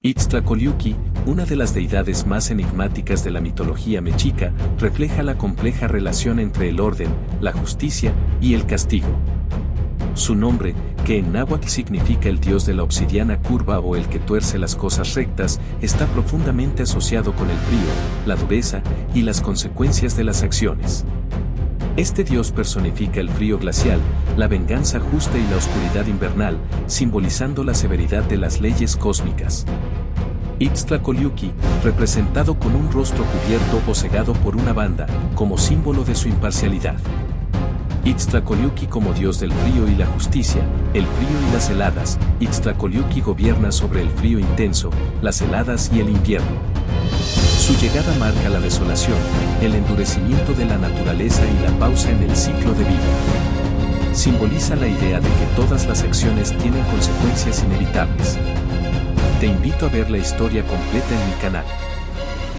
Ixtlacoliuqui, una de las deidades más enigmáticas de la mitología mexica, refleja la compleja relación entre el orden, la justicia y el castigo. Su nombre, que en náhuatl significa el dios de la obsidiana curva o el que tuerce las cosas rectas, está profundamente asociado con el frío, la dureza y las consecuencias de las acciones. Este dios personifica el frío glacial, la venganza justa y la oscuridad invernal, simbolizando la severidad de las leyes cósmicas. Ixtlacoliuqui, representado con un rostro cubierto o cegado por una banda, como símbolo de su imparcialidad. Ixtlacoliuqui como dios del frío y la justicia, el frío y las heladas. Ixtlacoliuqui gobierna sobre el frío intenso, las heladas y el invierno. Su llegada marca la desolación, el endurecimiento de la naturaleza y la pausa en el ciclo de vida. Simboliza la idea de que todas las acciones tienen consecuencias inevitables. Te invito a ver la historia completa en mi canal.